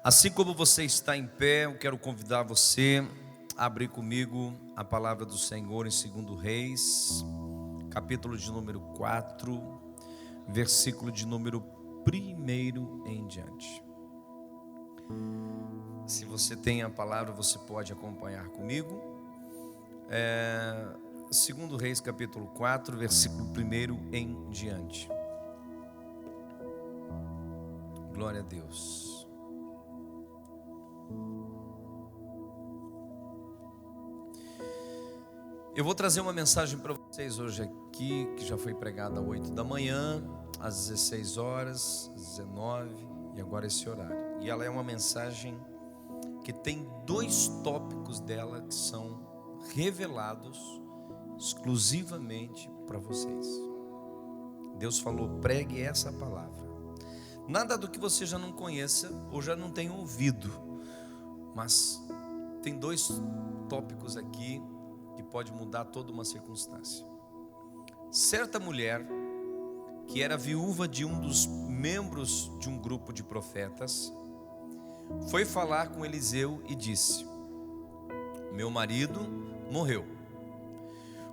Assim como você está em pé, eu quero convidar você a abrir comigo a palavra do Senhor em 2 Reis, capítulo de número 4, versículo de número 1 em diante. Se você tem a palavra, você pode acompanhar comigo. 2 Reis, capítulo 4, versículo 1 em diante. Glória a Deus. Eu vou trazer uma mensagem para vocês hoje aqui, que já foi pregada às 8 da manhã, às 16 horas, às 19 e agora esse horário. E ela é uma mensagem que tem 2 tópicos dela que são revelados exclusivamente para vocês. Deus falou: pregue essa palavra. Nada do que você já não conheça ou já não tenha ouvido, mas tem 2 tópicos aqui que pode mudar toda uma circunstância. Certa mulher, que era viúva de um dos membros de um grupo de profetas, foi falar com Eliseu e disse: meu marido morreu.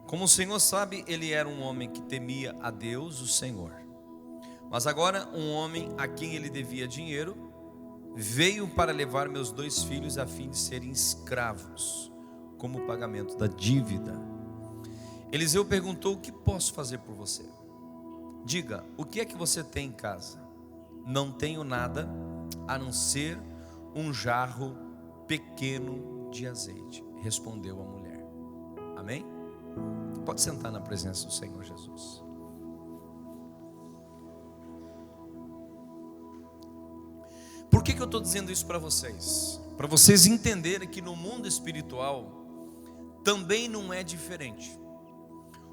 Como o Senhor sabe, ele era um homem que temia a Deus, o Senhor. Mas agora um homem a quem ele devia dinheiro veio para levar meus 2 filhos a fim de serem escravos, como pagamento da dívida. Eliseu perguntou: o que posso fazer por você? Diga, o que é que você tem em casa? Não tenho nada a não ser um jarro pequeno de azeite, respondeu a mulher. Amém? Pode sentar na presença do Senhor Jesus. Por que eu estou dizendo isso para vocês? Para vocês entenderem que no mundo espiritual também não é diferente.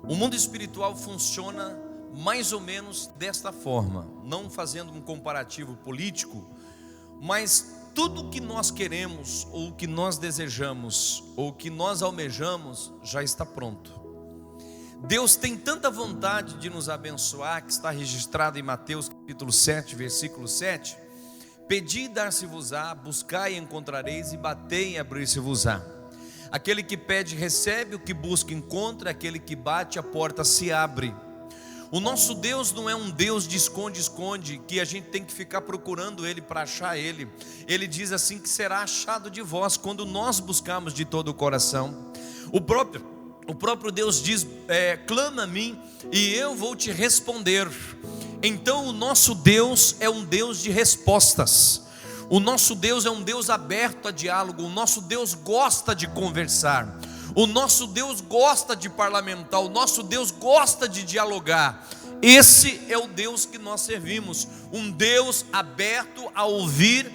O mundo espiritual funciona mais ou menos desta forma, não fazendo um comparativo político, mas tudo que nós queremos, ou que nós desejamos, ou que nós almejamos, já está pronto. Deus tem tanta vontade de nos abençoar, que está registrado em Mateus capítulo 7, versículo 7, pedi e dar-se-vos-á, buscai e encontrareis, e batei e abrir-se-vos-á. Aquele que pede recebe, o que busca encontra, aquele que bate a porta se abre. O nosso Deus não é um Deus de esconde-esconde, que a gente tem que ficar procurando Ele para achar Ele. Ele diz assim que será achado de vós quando nós buscarmos de todo o coração. O próprio Deus diz: clama a mim e eu vou te responder. Então o nosso Deus é um Deus de respostas. O nosso Deus é um Deus aberto a diálogo. O nosso Deus gosta de conversar. O nosso Deus gosta de parlamentar. O nosso Deus gosta de dialogar. Esse é o Deus que nós servimos. Um Deus aberto a ouvir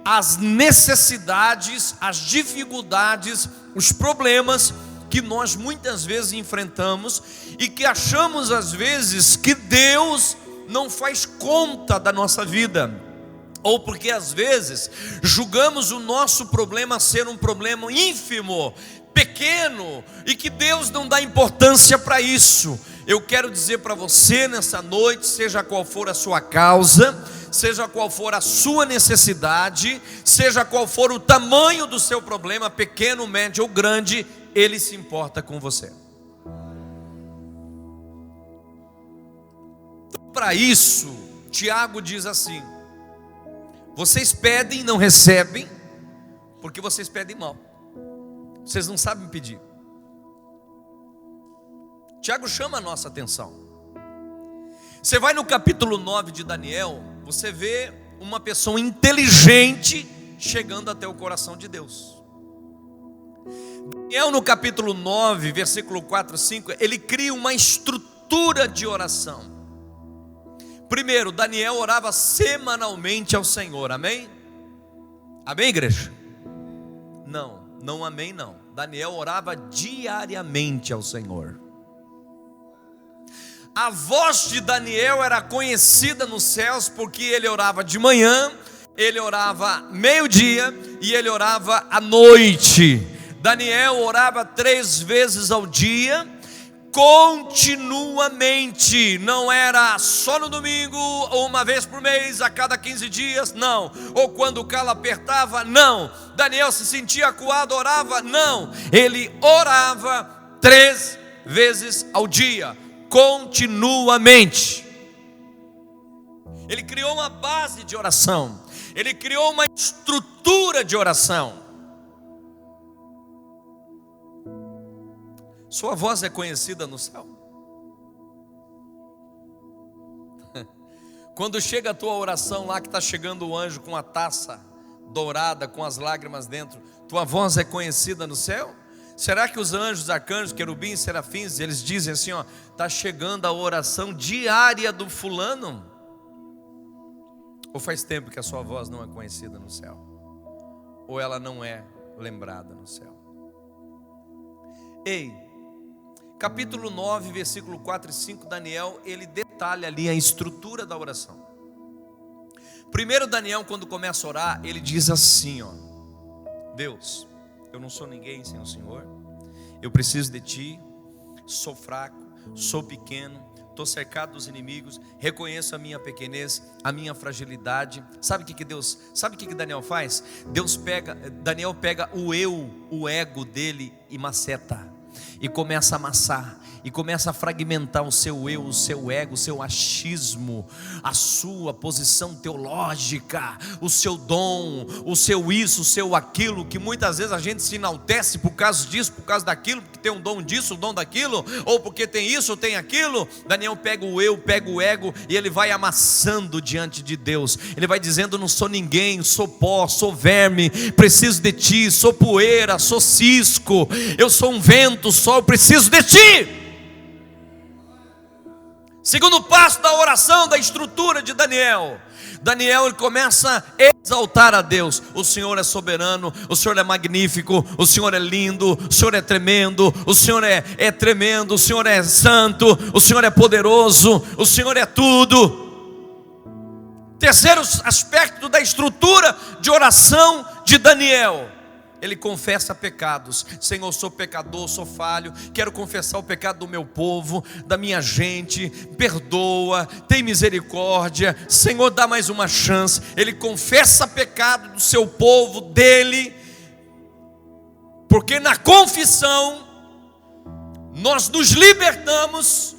as necessidades, as dificuldades, os problemas que nós muitas vezes enfrentamos e que achamos às vezes que Deus não faz conta da nossa vida. Ou porque às vezes julgamos o nosso problema ser um problema ínfimo, pequeno, e que Deus não dá importância para isso. Eu quero dizer para você nessa noite, seja qual for a sua causa, seja qual for a sua necessidade, seja qual for o tamanho do seu problema, pequeno, médio ou grande, Ele se importa com você. Para isso, Tiago diz assim: vocês pedem e não recebem, porque vocês pedem mal. Vocês não sabem pedir. Tiago chama a nossa atenção. Você vai no capítulo 9 de Daniel, você vê uma pessoa inteligente chegando até o coração de Deus. Daniel no capítulo 9, versículo 4, 5, ele cria uma estrutura de oração. Primeiro, Daniel orava semanalmente ao Senhor, amém? Amém, igreja? Não amém não. Daniel orava diariamente ao Senhor. A voz de Daniel era conhecida nos céus porque ele orava de manhã, ele orava meio-dia e ele orava à noite. Daniel orava 3 vezes ao dia. continuamente. Não era só no domingo, ou uma vez por mês, a cada 15 dias, não. Ou quando o calo apertava, não. Daniel se sentia acuado, orava, não. Ele orava 3 vezes ao dia, continuamente. Ele criou uma base de oração. Ele criou uma estrutura de oração. Sua voz é conhecida no céu? Quando chega a tua oração lá, que está chegando o anjo com a taça dourada, com as lágrimas dentro, tua voz é conhecida no céu? Será que os anjos, arcanjos, querubins, serafins, eles dizem assim, ó, está chegando a oração diária do fulano? Ou faz tempo que a sua voz não é conhecida no céu? Ou ela não é lembrada no céu? Ei, capítulo 9, versículo 4 e 5, Daniel, ele detalha ali a estrutura da oração. Primeiro Daniel, quando começa a orar, ele diz assim, ó: Deus, eu não sou ninguém sem o Senhor, eu preciso de Ti, sou fraco, sou pequeno, estou cercado dos inimigos, reconheço a minha pequenez, a minha fragilidade. Sabe o que Daniel faz? Daniel pega o ego dele e maceta, e começa a amassar, e começa a fragmentar o seu eu, o seu ego, o seu achismo, a sua posição teológica, o seu dom, o seu isso, o seu aquilo, que muitas vezes a gente se enaltece por causa disso, por causa daquilo, porque tem um dom disso, um dom daquilo, ou porque tem isso, ou tem aquilo. Daniel pega o eu, pega o ego, e ele vai amassando diante de Deus. Ele vai dizendo: não sou ninguém, sou pó, sou verme, preciso de Ti, sou poeira, sou cisco, eu sou um vento só, eu preciso de Ti. Segundo passo da oração, da estrutura de Daniel, ele começa a exaltar a Deus. O Senhor é soberano, o Senhor é magnífico, o Senhor é lindo, o Senhor é tremendo, o Senhor é tremendo, o Senhor é santo, o Senhor é poderoso, o Senhor é tudo. Terceiro aspecto da estrutura de oração de Daniel: ele confessa pecados. Senhor, sou pecador, sou falho, quero confessar o pecado do meu povo, da minha gente, perdoa, tem misericórdia, Senhor, dá mais uma chance. Ele confessa pecado do seu povo, dele, porque na confissão nós nos libertamos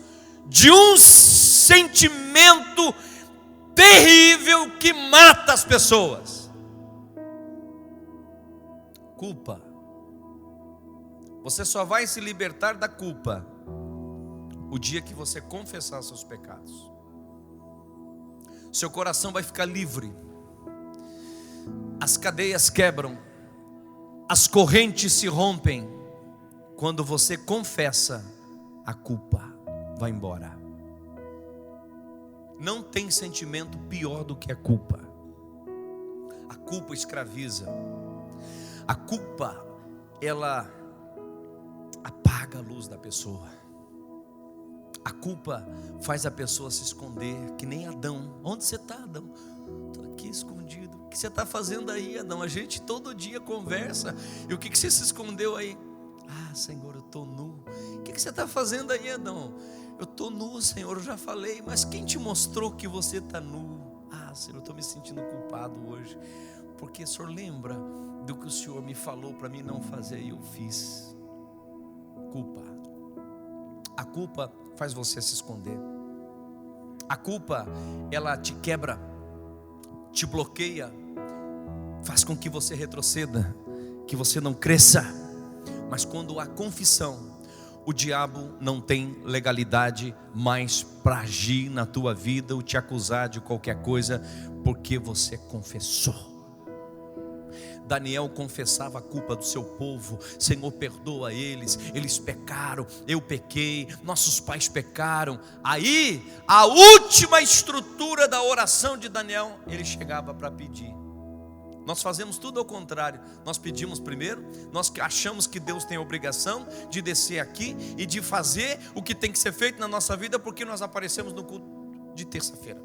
de um sentimento terrível que mata as pessoas: culpa. Você só vai se libertar da culpa o dia que você confessar seus pecados. Seu coração vai ficar livre, as cadeias quebram, as correntes se rompem quando você confessa a culpa. Vai embora. Não tem sentimento pior do que a culpa. A culpa escraviza. A culpa, ela apaga a luz da pessoa. A culpa faz a pessoa se esconder, que nem Adão. Onde você está, Adão? Estou aqui escondido. O que você está fazendo aí, Adão? A gente todo dia conversa. E o que você se escondeu aí? Ah, Senhor, eu estou nu. O que você está fazendo aí, Adão? Eu estou nu, Senhor, eu já falei. Mas quem te mostrou que você está nu? Ah, Senhor, eu estou me sentindo culpado hoje, porque o Senhor lembra do que o Senhor me falou para mim não fazer e eu fiz. Culpa. A culpa faz você se esconder. A culpa, ela te quebra, te bloqueia, faz com que você retroceda, que você não cresça. Mas quando há confissão, o diabo não tem legalidade mais para agir na tua vida ou te acusar de qualquer coisa, porque você confessou. Daniel confessava a culpa do seu povo. Senhor, perdoa eles, eles pecaram, eu pequei, nossos pais pecaram. Aí, a última estrutura da oração de Daniel, ele chegava para pedir. Nós fazemos tudo ao contrário. Nós pedimos primeiro, nós achamos que Deus tem a obrigação de descer aqui e de fazer o que tem que ser feito na nossa vida, porque nós aparecemos no culto de terça-feira.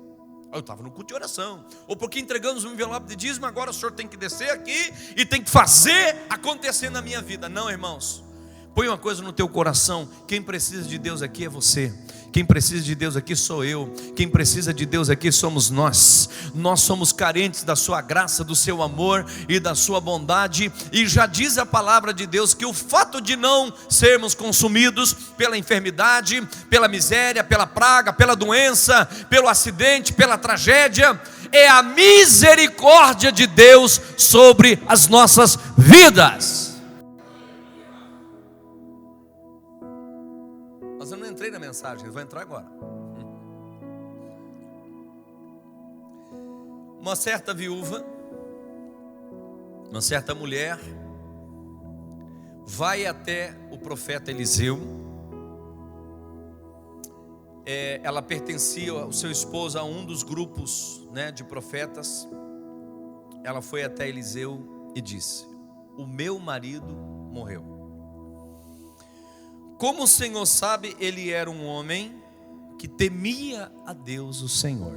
Eu estava no culto de oração, ou porque entregamos um envelope de dízimo, agora o Senhor tem que descer aqui e tem que fazer acontecer na minha vida. Não, irmãos, Põe uma coisa no teu coração: quem precisa de Deus aqui é você. Quem precisa de Deus aqui sou eu. Quem precisa de Deus aqui somos nós. Nós somos carentes da sua graça, do seu amor e da sua bondade. E já diz a palavra de Deus que o fato de não sermos consumidos pela enfermidade, pela miséria, pela praga, pela doença, pelo acidente, pela tragédia, é a misericórdia de Deus sobre as nossas vidas. Mas eu não entrei na mensagem, vou entrar agora. Uma certa viúva, uma certa mulher, vai até o profeta Eliseu. Ela pertencia, o seu esposo, a um dos grupos, de profetas. Ela foi até Eliseu e disse: o meu marido morreu. Como o Senhor sabe, ele era um homem que temia a Deus o Senhor.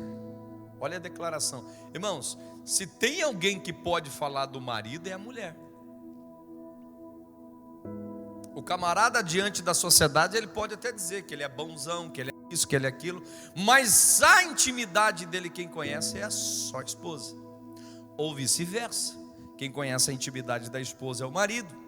Olha a declaração. Irmãos, se tem alguém que pode falar do marido, é a mulher. O camarada diante da sociedade, ele pode até dizer que ele é bonzão, que ele é isso, que ele é aquilo, mas a intimidade dele, quem conhece, é só a esposa. Ou vice-versa, quem conhece a intimidade da esposa é o marido.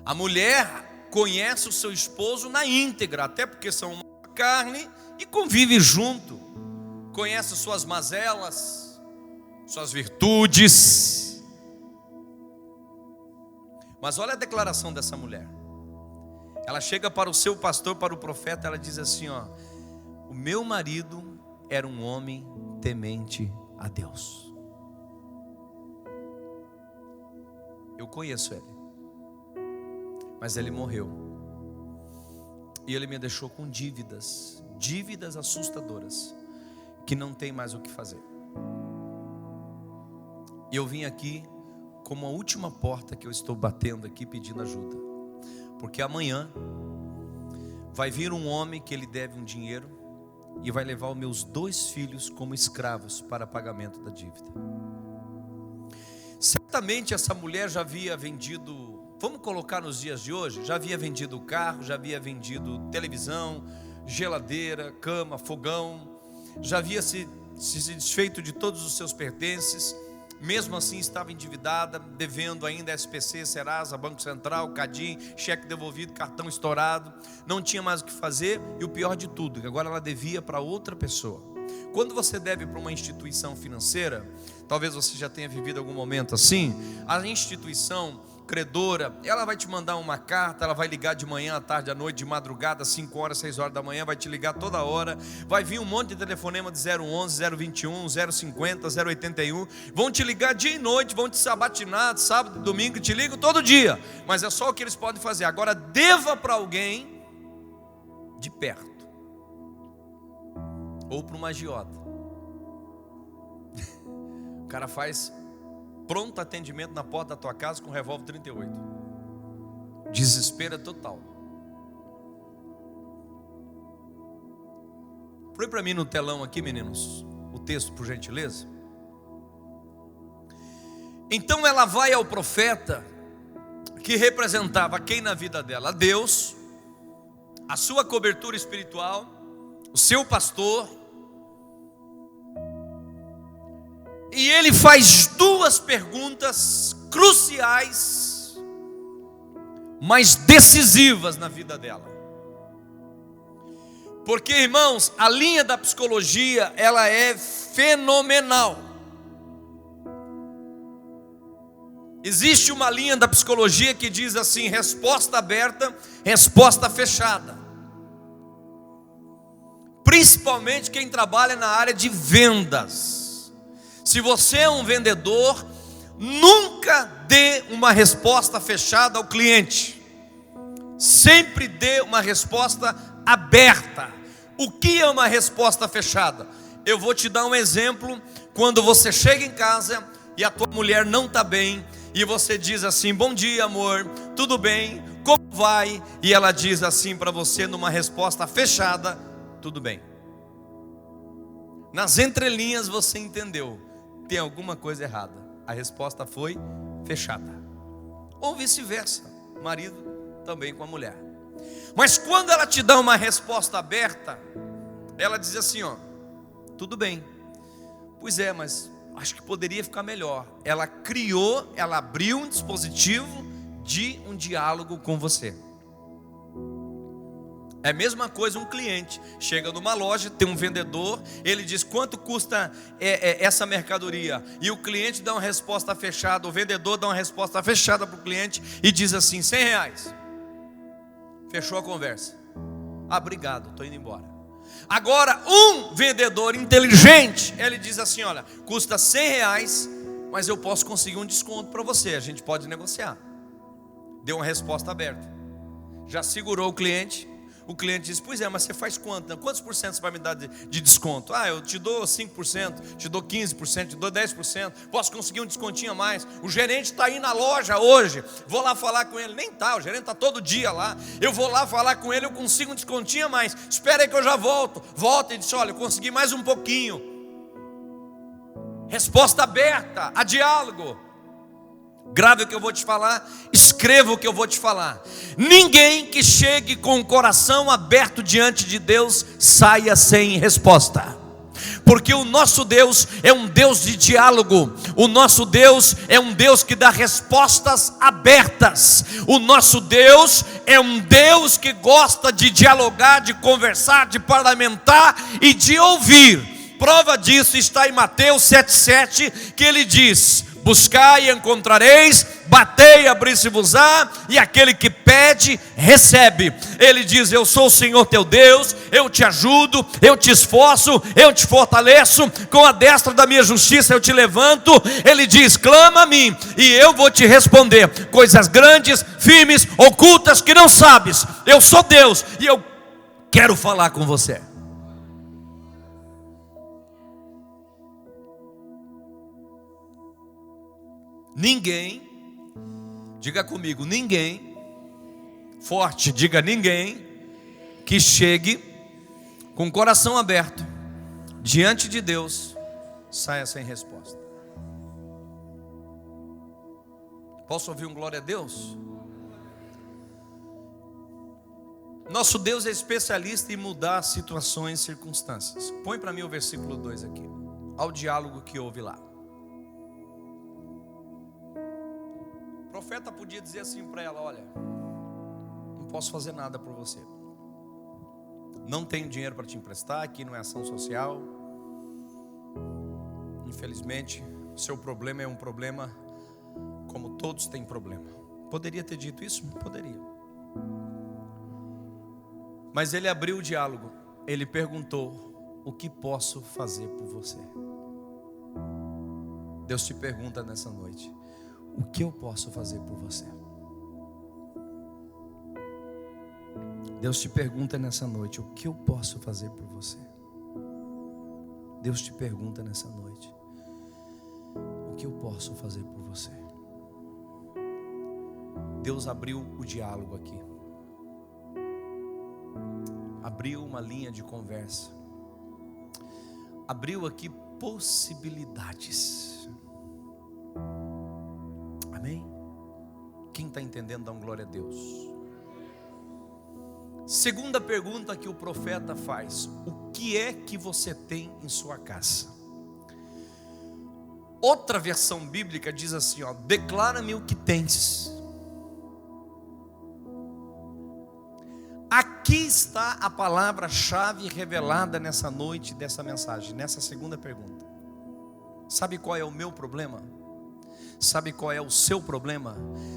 A mulher conhece o seu esposo na íntegra, até porque são uma carne e convive junto. Conhece suas mazelas, suas virtudes. Mas olha a declaração dessa mulher. Ela chega para o seu pastor, para o profeta, ela diz assim: o meu marido era um homem temente a Deus. Eu conheço ele, mas ele morreu. E ele me deixou com dívidas assustadoras, que não tem mais o que fazer. E eu vim aqui como a última porta que eu estou batendo aqui, pedindo ajuda. Porque amanhã vai vir um homem que ele deve um dinheiro e vai levar os meus 2 filhos como escravos para pagamento da dívida. Certamente essa mulher já havia vendido, vamos colocar nos dias de hoje, já havia vendido carro, já havia vendido televisão, geladeira, cama, fogão, já havia se desfeito de todos os seus pertences. Mesmo assim estava endividada, devendo ainda SPC, Serasa, Banco Central, Cadim, cheque devolvido, cartão estourado. Não tinha mais o que fazer, e o pior de tudo, que agora ela devia para outra pessoa. Quando você deve para uma instituição financeira, talvez você já tenha vivido algum momento assim, a instituição credora, ela vai te mandar uma carta, ela vai ligar de manhã, à tarde, à noite, de madrugada, 5 horas, 6 horas da manhã, vai te ligar toda hora, vai vir um monte de telefonema de 011, 021, 050, 081, vão te ligar dia e noite, vão te sabatinar, sábado, domingo, te ligam todo dia, mas é só o que eles podem fazer. Agora deva para alguém de perto, ou para uma agiota. O cara faz pronto atendimento na porta da tua casa com revólver 38. Desespero total. Põe para mim no telão aqui, meninos, o texto, por gentileza. Então ela vai ao profeta, que representava quem na vida dela? A Deus, a sua cobertura espiritual, o seu pastor. E ele faz 2 perguntas cruciais, mas decisivas na vida dela. Porque, irmãos, a linha da psicologia, ela é fenomenal. Existe uma linha da psicologia que diz assim: resposta aberta, resposta fechada. Principalmente quem trabalha na área de vendas. Se você é um vendedor, nunca dê uma resposta fechada ao cliente. Sempre dê uma resposta aberta. O que é uma resposta fechada? Eu vou te dar um exemplo. Quando você chega em casa e a tua mulher não está bem, e você diz assim: bom dia, amor, tudo bem? Como vai? E ela diz assim para você, numa resposta fechada: tudo bem. Nas entrelinhas você entendeu, tem alguma coisa errada. A resposta foi fechada. ou vice-versa, marido também com a mulher. Mas quando ela te dá uma resposta aberta, ela diz assim, ó, tudo bem, pois é, mas acho que poderia ficar melhor. Ela abriu um dispositivo de um diálogo com você. É a mesma coisa um cliente chega numa loja, tem um vendedor, ele diz quanto custa essa mercadoria, e o cliente dá uma resposta fechada, o vendedor dá uma resposta fechada para o cliente e diz assim, R$100. Fechou a conversa. Obrigado, estou indo embora. Agora um vendedor inteligente, ele diz assim, olha, custa R$100, mas eu posso conseguir um desconto para você, a gente pode negociar. Deu uma resposta aberta, já segurou o cliente. O cliente diz, pois é, mas você faz quanto? Quantos por cento você vai me dar de desconto? Eu te dou 5%, te dou 15%, te dou 10%, posso conseguir um descontinho a mais. O gerente está aí na loja hoje, vou lá falar com ele. Nem está, o gerente está todo dia lá. Eu vou lá falar com ele, eu consigo um descontinho a mais. Espera aí que eu já volto. Volta e diz, olha, eu consegui mais um pouquinho. Resposta aberta, a diálogo. Grave o que eu vou te falar, escreva o que eu vou te falar. Ninguém que chegue com o coração aberto diante de Deus saia sem resposta. Porque o nosso Deus é um Deus de diálogo. O nosso Deus é um Deus que dá respostas abertas. O nosso Deus é um Deus que gosta de dialogar, de conversar, de parlamentar e de ouvir. Prova disso está em Mateus 7,7, que ele diz: buscai e encontrareis, batei e abrir-se-vos-á, e aquele que pede, recebe. Ele diz, eu sou o Senhor teu Deus, eu te ajudo, eu te esforço, eu te fortaleço, com a destra da minha justiça eu te levanto. Ele diz, clama a mim, e eu vou te responder, coisas grandes, firmes, ocultas, que não sabes. Eu sou Deus, e eu quero falar com você. Ninguém, diga comigo, ninguém, forte, diga ninguém, que chegue com o coração aberto diante de Deus, saia sem resposta. Posso ouvir um glória a Deus? Nosso Deus é especialista em mudar situações e circunstâncias. Põe para mim o versículo 2 aqui, ao diálogo que houve lá. O profeta podia dizer assim para ela, olha, não posso fazer nada por você, não tenho dinheiro para te emprestar, aqui não é ação social, infelizmente o seu problema é um problema como todos têm problema. Poderia ter dito isso? Poderia. Mas ele abriu o diálogo, ele perguntou, o que posso fazer por você? Deus te pergunta nessa noite, o que eu posso fazer por você? Deus te pergunta nessa noite, o que eu posso fazer por você? Deus te pergunta nessa noite, o que eu posso fazer por você? Deus abriu o diálogo aqui, abriu uma linha de conversa, abriu aqui possibilidades. Amém? Quem está entendendo, dá uma glória a Deus. Segunda pergunta que o profeta faz: o que é que você tem em sua casa? Outra versão bíblica diz assim, ó, declara-me o que tens. Aqui está a palavra-chave revelada nessa noite dessa mensagem, nessa segunda pergunta. Sabe qual é o meu problema? Sabe qual é o seu problema?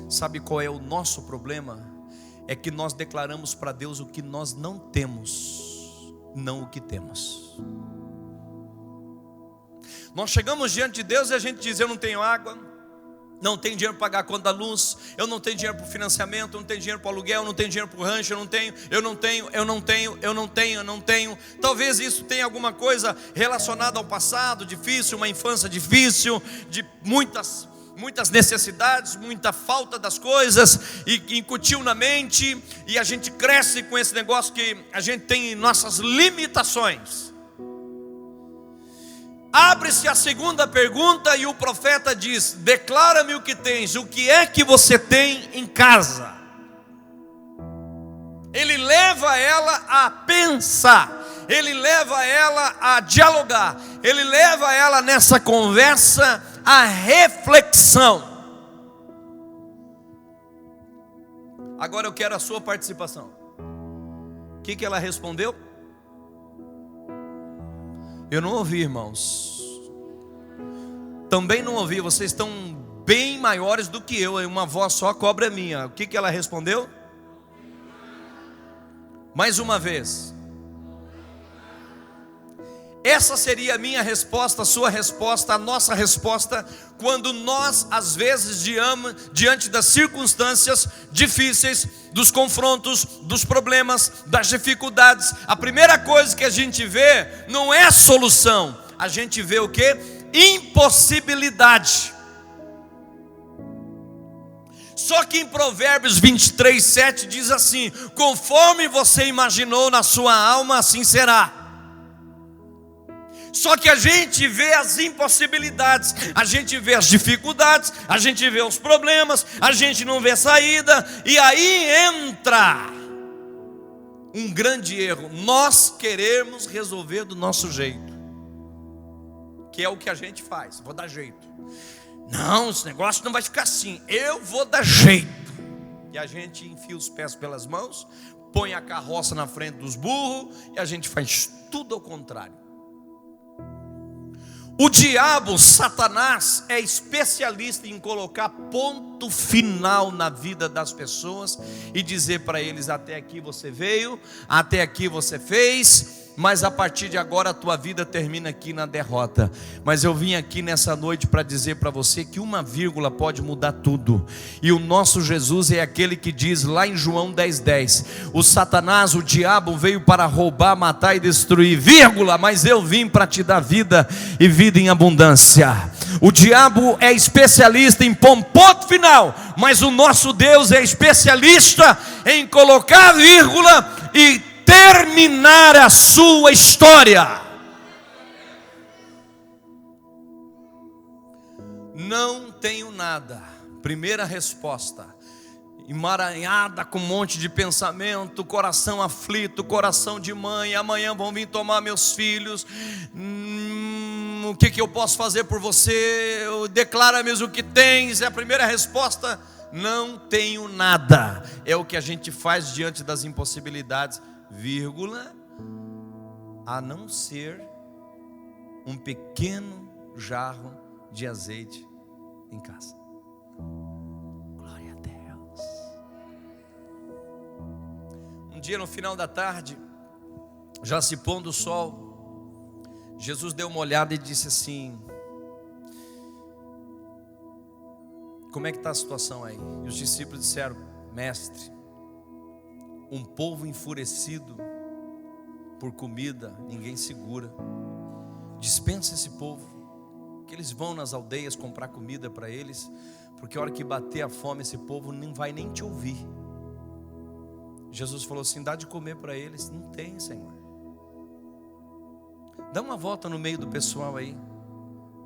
Sabe qual é o nosso problema? É que nós declaramos para Deus o que nós não temos, não o que temos. Nós chegamos diante de Deus e a gente diz, eu não tenho água, não tenho dinheiro para pagar a conta da luz, eu não tenho dinheiro para o financiamento, eu não tenho dinheiro para o aluguel, eu não tenho dinheiro para o rancho, eu não tenho. Talvez isso tenha alguma coisa relacionada ao passado difícil, uma infância difícil, de muitas necessidades, muita falta das coisas, e incutiu na mente, e a gente cresce com esse negócio que a gente tem nossas limitações. Abre-se a segunda pergunta e o profeta diz: declara-me o que tens, o que é que você tem em casa? Ele leva ela a pensar, ele leva ela a dialogar, ele leva ela nessa conversa a reflexão. Agora eu quero a sua participação. O que ela respondeu? Eu não ouvi, irmãos. Também não ouvi. Vocês estão bem maiores do que eu. Uma voz só cobra minha. O que ela respondeu? Mais uma vez. Essa seria a minha resposta, a sua resposta, a nossa resposta, quando nós, às vezes, diante das circunstâncias difíceis, dos confrontos, dos problemas, das dificuldades, a primeira coisa que a gente vê não é solução, a gente vê o quê? Impossibilidade. Só que em Provérbios 23:7 diz assim: conforme você imaginou na sua alma, assim será. Só que a gente vê as impossibilidades, a gente vê as dificuldades, a gente vê os problemas, a gente não vê saída, e aí entra um grande erro: nós queremos resolver do nosso jeito, que é o que a gente faz. Vou dar jeito. Não, esse negócio não vai ficar assim, eu vou dar jeito. E a gente enfia os pés pelas mãos, põe a carroça na frente dos burros, e a gente faz tudo ao contrário. O diabo, Satanás, é especialista em colocar ponto final na vida das pessoas e dizer para eles: até aqui você veio, até aqui você fez, mas a partir de agora a tua vida termina aqui na derrota. Mas eu vim aqui nessa noite para dizer para você que uma vírgula pode mudar tudo. E o nosso Jesus é aquele que diz lá em João 10:10: o Satanás, o diabo, veio para roubar, matar e destruir, vírgula, mas eu vim para te dar vida e vida em abundância. O diabo é especialista em pôr ponto final, mas o nosso Deus é especialista em colocar vírgula e terminar a sua história. Não tenho nada. Primeira resposta. Emaranhada com um monte de pensamento, coração aflito, coração de mãe: amanhã vão vir tomar meus filhos. O que eu posso fazer por você? Declara-me o que tens. É a primeira resposta. Não tenho nada. É o que a gente faz diante das impossibilidades, vírgula, a não ser um pequeno jarro de azeite em casa. Glória a Deus. Um dia no final da tarde, já se pondo o sol, Jesus deu uma olhada e disse assim: como é que está a situação aí? E os discípulos disseram: mestre, um povo enfurecido por comida, ninguém segura. Dispensa esse povo, que eles vão nas aldeias comprar comida para eles, porque a hora que bater a fome, esse povo não vai nem te ouvir. Jesus falou assim: dá de comer para eles. Não tem, Senhor. Dá uma volta no meio do pessoal aí,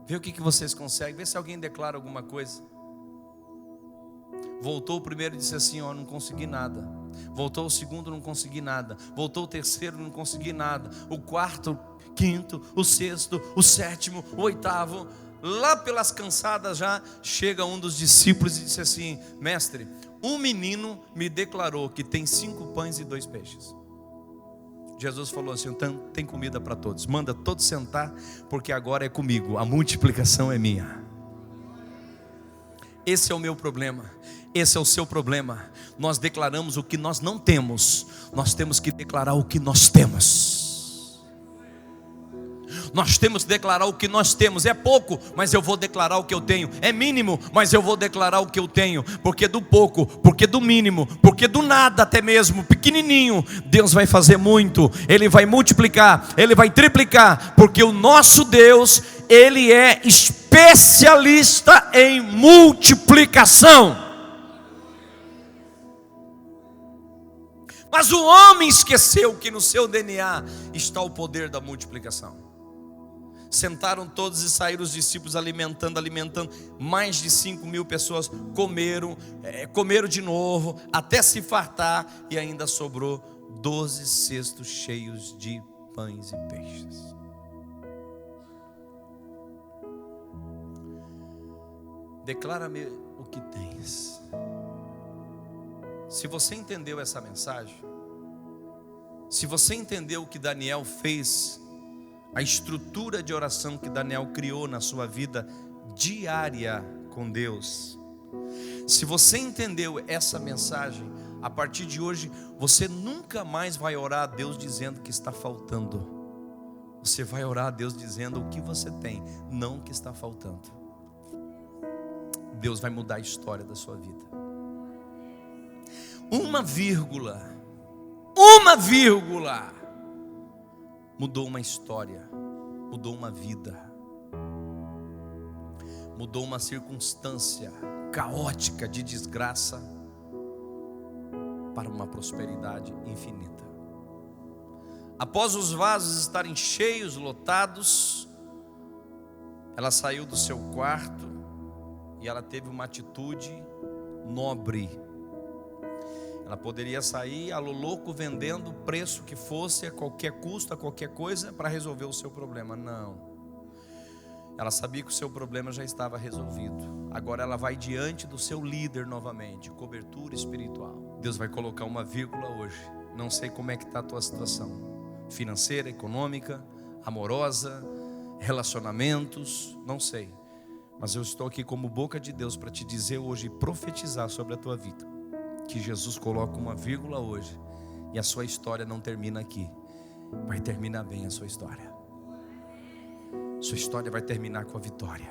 vê o que vocês conseguem, vê se alguém declara alguma coisa. Voltou o primeiro e disse assim: ó, não consegui nada. Voltou o segundo, não consegui nada. Voltou o terceiro, não consegui nada. O quarto, quinto, o sexto, o sétimo, o oitavo. Lá pelas cansadas já chega um dos discípulos e disse assim: mestre, um menino me declarou que tem 5 pães e 2 peixes. Jesus falou assim: então tem comida para todos, manda todos sentar, porque agora é comigo, a multiplicação é minha. Esse é o meu problema, esse é o seu problema. Nós declaramos o que nós não temos, nós temos que declarar o que nós temos. Nós temos que declarar o que nós temos. É pouco, mas eu vou declarar o que eu tenho. É mínimo, mas eu vou declarar o que eu tenho. Porque do pouco, porque do mínimo, porque do nada até mesmo, pequenininho, Deus vai fazer muito. Ele vai multiplicar, Ele vai triplicar. Porque o nosso Deus, Ele é especialista em multiplicação. Mas o homem esqueceu que no seu DNA está o poder da multiplicação. Sentaram todos e saíram os discípulos alimentando. Mais de 5.000 pessoas comeram de novo, até se fartar, e ainda sobrou 12 cestos cheios de pães e peixes. Declara-me o que tens. Se você entendeu essa mensagem, se você entendeu o que Daniel fez, a estrutura de oração que Daniel criou na sua vida diária com Deus, se você entendeu essa mensagem, a partir de hoje você nunca mais vai orar a Deus dizendo que está faltando. Você vai orar a Deus dizendo o que você tem, não o que está faltando. Deus vai mudar a história da sua vida. Uma vírgula mudou uma história, mudou uma vida, mudou uma circunstância caótica de desgraça para uma prosperidade infinita. Após os vasos estarem cheios, lotados, ela saiu do seu quarto e ela teve uma atitude nobre. Ela poderia sair a lo louco vendendo o preço que fosse, a qualquer custo, a qualquer coisa, para resolver o seu problema. Não. Ela sabia que o seu problema já estava resolvido. Agora ela vai diante do seu líder novamente, cobertura espiritual. Deus vai colocar uma vírgula hoje. Não sei como é que está a tua situação financeira, econômica, amorosa, relacionamentos, não sei. Mas eu estou aqui como boca de Deus para te dizer hoje e profetizar sobre a tua vida, que Jesus coloca uma vírgula hoje, e a sua história não termina aqui. Vai terminar bem a sua história. Sua história vai terminar com a vitória.